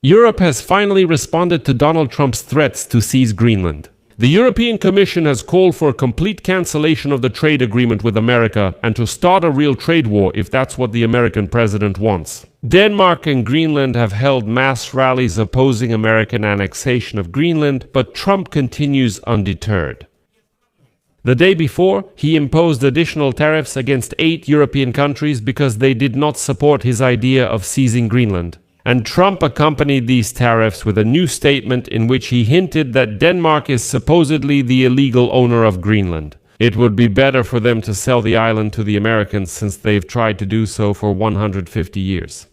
Europe has finally responded to Donald Trump's threats to seize Greenland. The European Commission has called for a complete cancellation of the trade agreement with America and to start a real trade war if that's what the American president wants. Denmark and Greenland have held mass rallies opposing American annexation of Greenland, but Trump continues undeterred. The day before, he imposed additional tariffs against 8 European countries because they did not support his idea of seizing Greenland. And Trump accompanied these tariffs with a new statement in which he hinted that Denmark is supposedly the illegal owner of Greenland. It would be better for them to sell the island to the Americans since they've tried to do so for 150 years.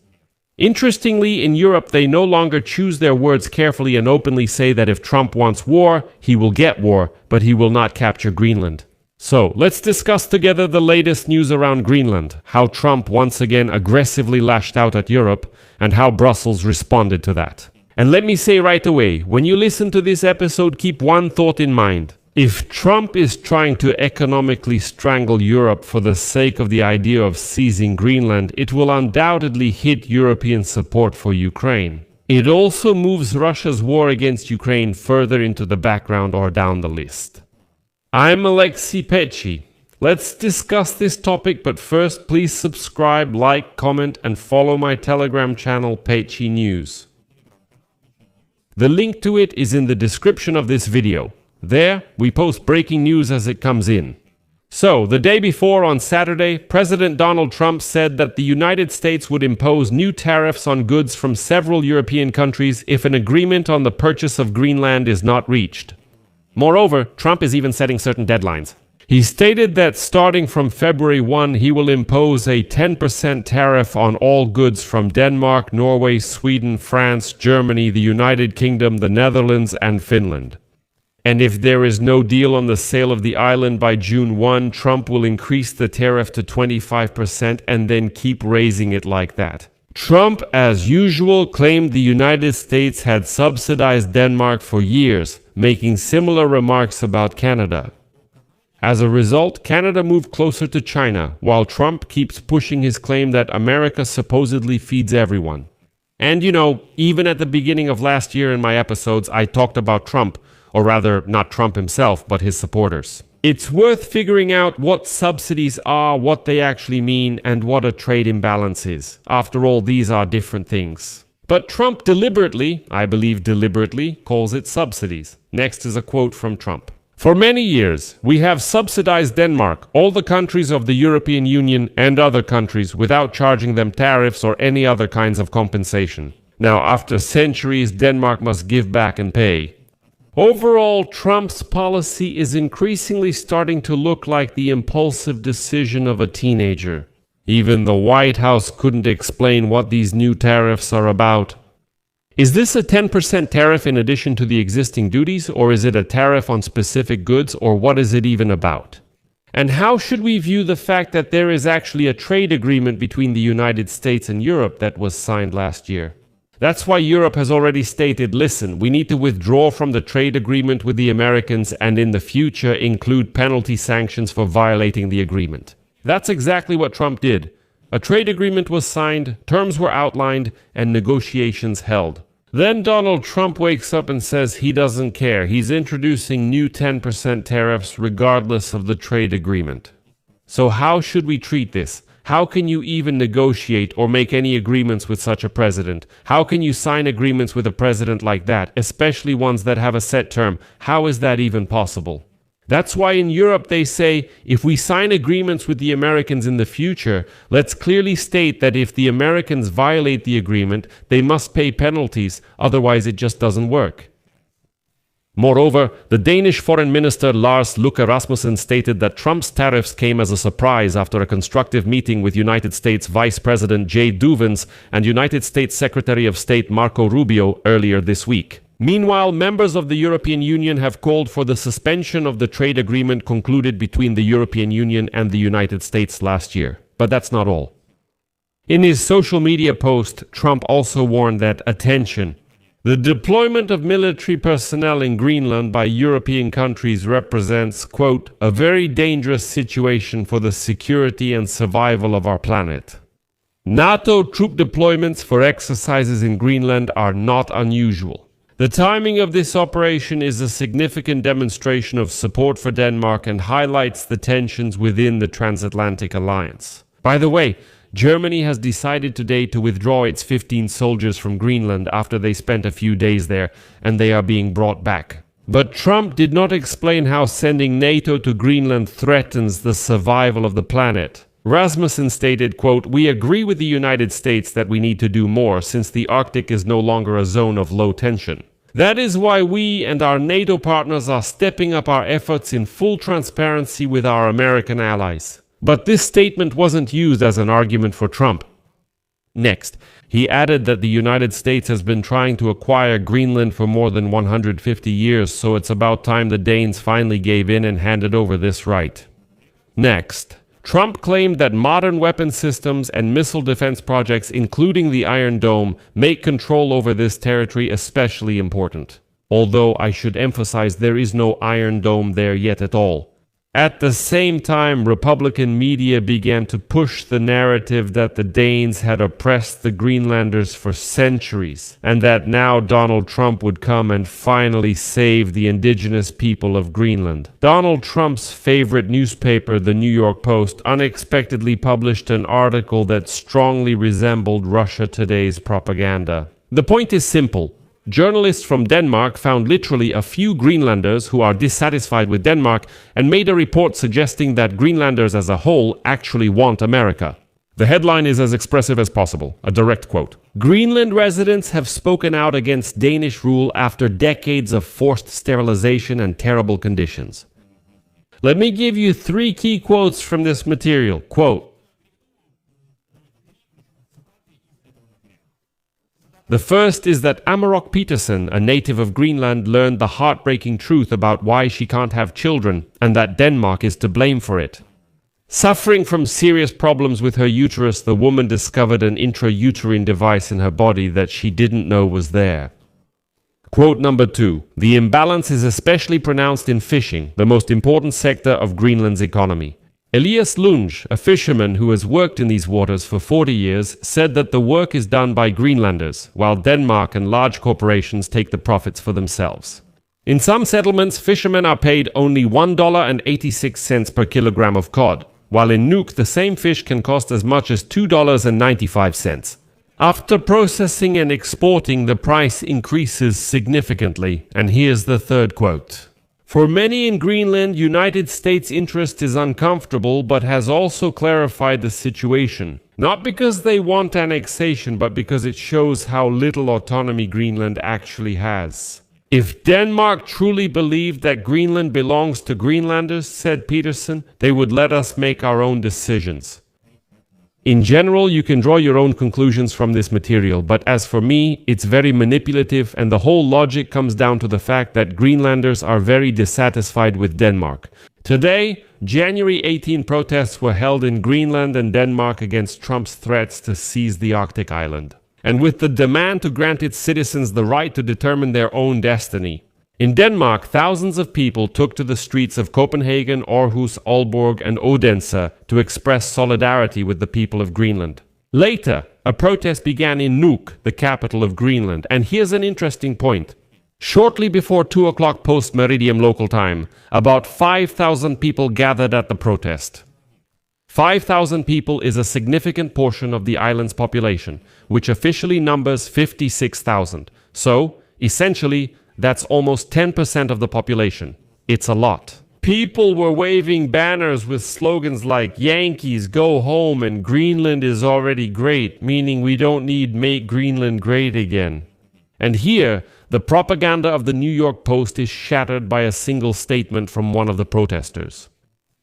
Interestingly, in Europe, they no longer choose their words carefully and openly say that if Trump wants war, he will get war, but he will not capture Greenland. So, let's discuss together the latest news around Greenland, how Trump once again aggressively lashed out at Europe, and how Brussels responded to that. And let me say right away, when you listen to this episode, keep one thought in mind. If Trump is trying to economically strangle Europe for the sake of the idea of seizing Greenland, it will undoubtedly hit European support for Ukraine. It also moves Russia's war against Ukraine further into the background or down the list. I'm Alexei Pecci. Let's discuss this topic, but first please subscribe, like, comment and follow my Telegram channel Pecci News. The link to it is in the description of this video. There, we post breaking news as it comes in. So, the day before, on Saturday, President Donald Trump said that the United States would impose new tariffs on goods from several European countries if an agreement on the purchase of Greenland is not reached. Moreover, Trump is even setting certain deadlines. He stated that starting from February 1, he will impose a 10% tariff on all goods from Denmark, Norway, Sweden, France, Germany, the United Kingdom, the Netherlands, and Finland. And if there is no deal on the sale of the island by June 1, Trump will increase the tariff to 25% and then keep raising it like that. Trump, as usual, claimed the United States had subsidized Denmark for years, making similar remarks about Canada. As a result, Canada moved closer to China, while Trump keeps pushing his claim that America supposedly feeds everyone. And even at the beginning of last year in my episodes, I talked about Trump, or rather, not Trump himself, but his supporters. It's worth figuring out what subsidies are, what they actually mean, and what a trade imbalance is. After all, these are different things. But Trump deliberately, I believe deliberately, calls it subsidies. Next is a quote from Trump. For many years, we have subsidized Denmark, all the countries of the European Union and other countries without charging them tariffs or any other kinds of compensation. Now, after centuries, Denmark must give back and pay. Overall, Trump's policy is increasingly starting to look like the impulsive decision of a teenager. Even the White House couldn't explain what these new tariffs are about. Is this a 10% tariff in addition to the existing duties, or is it a tariff on specific goods, or what is it even about? And how should we view the fact that there is actually a trade agreement between the United States and Europe that was signed last year? That's why Europe has already stated, listen, we need to withdraw from the trade agreement with the Americans and in the future include penalty sanctions for violating the agreement. That's exactly what Trump did. A trade agreement was signed, terms were outlined, and negotiations held. Then Donald Trump wakes up and says he doesn't care. He's introducing new 10% tariffs regardless of the trade agreement. So how should we treat this? How can you even negotiate or make any agreements with such a president? How can you sign agreements with a president like that, especially ones that have a set term? How is that even possible? That's why in Europe they say, if we sign agreements with the Americans in the future, let's clearly state that if the Americans violate the agreement, they must pay penalties, otherwise it just doesn't work. Moreover, the Danish Foreign Minister Lars Løkke Rasmussen stated that Trump's tariffs came as a surprise after a constructive meeting with United States Vice President J. Vance and United States Secretary of State Marco Rubio earlier this week. Meanwhile, members of the European Union have called for the suspension of the trade agreement concluded between the European Union and the United States last year. But that's not all. In his social media post, Trump also warned that, attention, the deployment of military personnel in Greenland by European countries represents, quote, a very dangerous situation for the security and survival of our planet. NATO troop deployments for exercises in Greenland are not unusual. The timing of this operation is a significant demonstration of support for Denmark and highlights the tensions within the transatlantic alliance. By the way, Germany has decided today to withdraw its 15 soldiers from Greenland after they spent a few days there, and they are being brought back. But Trump did not explain how sending NATO to Greenland threatens the survival of the planet. Rasmussen stated, quote, "We agree with the United States that we need to do more since the Arctic is no longer a zone of low tension. That is why we and our NATO partners are stepping up our efforts in full transparency with our American allies." But this statement wasn't used as an argument for Trump. Next, he added that the United States has been trying to acquire Greenland for more than 150 years, so it's about time the Danes finally gave in and handed over this right. Next, Trump claimed that modern weapon systems and missile defense projects, including the Iron Dome, make control over this territory especially important. Although I should emphasize there is no Iron Dome there yet at all. At the same time, Republican media began to push the narrative that the Danes had oppressed the Greenlanders for centuries, and that now Donald Trump would come and finally save the indigenous people of Greenland. Donald Trump's favorite newspaper, the New York Post, unexpectedly published an article that strongly resembled Russia Today's propaganda. The point is simple. Journalists from Denmark found literally a few Greenlanders who are dissatisfied with Denmark and made a report suggesting that Greenlanders as a whole actually want America. The headline is as expressive as possible, a direct quote. "Greenland residents have spoken out against Danish rule after decades of forced sterilization and terrible conditions." Let me give you 3 key quotes from this material. Quote, "The first is that Amarok Petersen, a native of Greenland, learned the heartbreaking truth about why she can't have children, and that Denmark is to blame for it. Suffering from serious problems with her uterus, the woman discovered an intrauterine device in her body that she didn't know was there." Quote number 2. "The imbalance is especially pronounced in fishing, the most important sector of Greenland's economy. Elias Lunge, a fisherman who has worked in these waters for 40 years, said that the work is done by Greenlanders, while Denmark and large corporations take the profits for themselves. In some settlements, fishermen are paid only $1.86 per kilogram of cod, while in Nuuk the same fish can cost as much as $2.95. After processing and exporting, the price increases significantly." And here's the third quote. "For many in Greenland, United States interest is uncomfortable, but has also clarified the situation. Not because they want annexation, but because it shows how little autonomy Greenland actually has. If Denmark truly believed that Greenland belongs to Greenlanders," said Peterson, "they would let us make our own decisions." In general, you can draw your own conclusions from this material, but as for me, it's very manipulative, and the whole logic comes down to the fact that Greenlanders are very dissatisfied with Denmark. Today, January 18 protests were held in Greenland and Denmark against Trump's threats to seize the Arctic island, and with the demand to grant its citizens the right to determine their own destiny. In Denmark, thousands of people took to the streets of Copenhagen, Aarhus, Aalborg, and Odense to express solidarity with the people of Greenland. Later, a protest began in Nuuk, the capital of Greenland, and here's an interesting point. Shortly before 2 o'clock post-meridian local time, about 5,000 people gathered at the protest. 5,000 people is a significant portion of the island's population, which officially numbers 56,000. So, essentially, that's almost 10% of the population. It's a lot. People were waving banners with slogans like "Yankees, go home" and "Greenland is already great," meaning we don't need "Make Greenland Great Again." And here, the propaganda of the New York Post is shattered by a single statement from one of the protesters.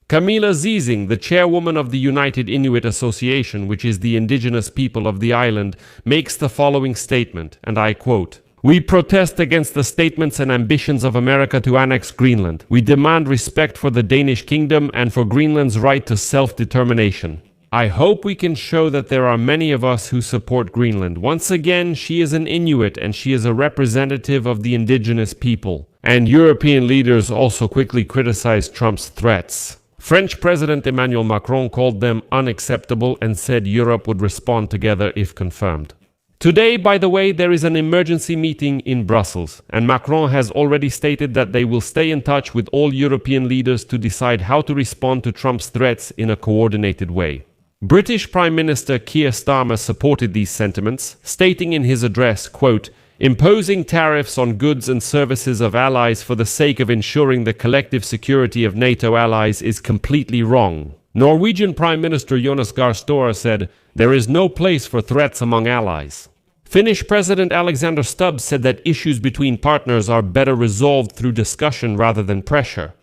Camilla Ziesing, the chairwoman of the United Inuit Association, which is the indigenous people of the island, makes the following statement, and I quote, "We protest against the statements and ambitions of America to annex Greenland. We demand respect for the Danish kingdom and for Greenland's right to self-determination. I hope we can show that there are many of us who support Greenland. Once again, she is an Inuit and she is a representative of the indigenous people." And European leaders also quickly criticized Trump's threats. French President Emmanuel Macron called them unacceptable and said Europe would respond together if confirmed. Today, by the way, there is an emergency meeting in Brussels, and Macron has already stated that they will stay in touch with all European leaders to decide how to respond to Trump's threats in a coordinated way. British Prime Minister Keir Starmer supported these sentiments, stating in his address, quote, "Imposing tariffs on goods and services of allies for the sake of ensuring the collective security of NATO allies is completely wrong." Norwegian Prime Minister Jonas Gahr Støre said, "There is no place for threats among allies." Finnish President Alexander Stubb said that issues between partners are better resolved through discussion rather than pressure.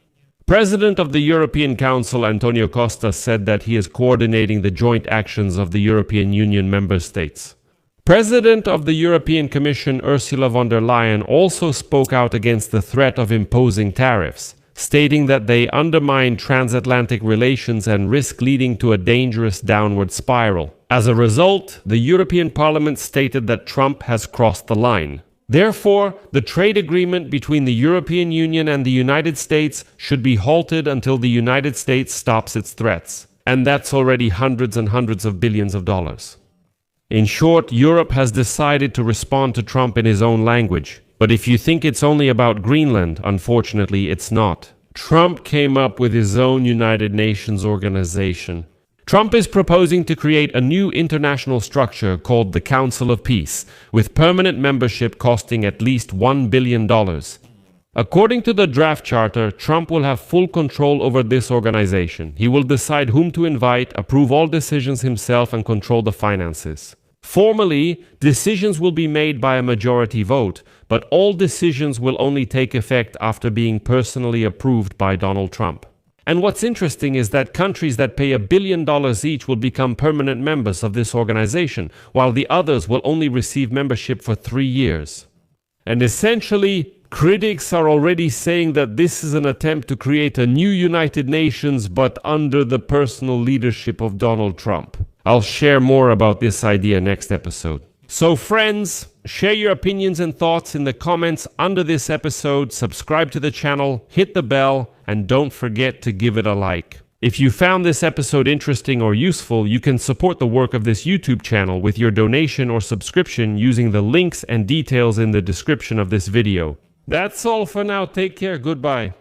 President of the European Council Antonio Costa said that he is coordinating the joint actions of the European Union member states. President of the European Commission Ursula von der Leyen also spoke out against the threat of imposing tariffs, stating that they undermine transatlantic relations and risk leading to a dangerous downward spiral. As a result, the European Parliament stated that Trump has crossed the line. Therefore, the trade agreement between the European Union and the United States should be halted until the United States stops its threats. And that's already hundreds and hundreds of billions of dollars. In short, Europe has decided to respond to Trump in his own language. But if you think it's only about Greenland, unfortunately it's not. Trump came up with his own United Nations organization. Trump is proposing to create a new international structure called the Council of Peace, with permanent membership costing at least $1 billion. According to the draft charter, Trump will have full control over this organization. He will decide whom to invite, approve all decisions himself, and control the finances. Formally, decisions will be made by a majority vote, but all decisions will only take effect after being personally approved by Donald Trump. And what's interesting is that countries that pay $1 billion each will become permanent members of this organization, while the others will only receive membership for 3 years. And essentially, critics are already saying that this is an attempt to create a new United Nations, but under the personal leadership of Donald Trump. I'll share more about this idea next episode. So friends, share your opinions and thoughts in the comments under this episode, subscribe to the channel, hit the bell, and don't forget to give it a like. If you found this episode interesting or useful, you can support the work of this YouTube channel with your donation or subscription using the links and details in the description of this video. That's all for now. Take care. Goodbye.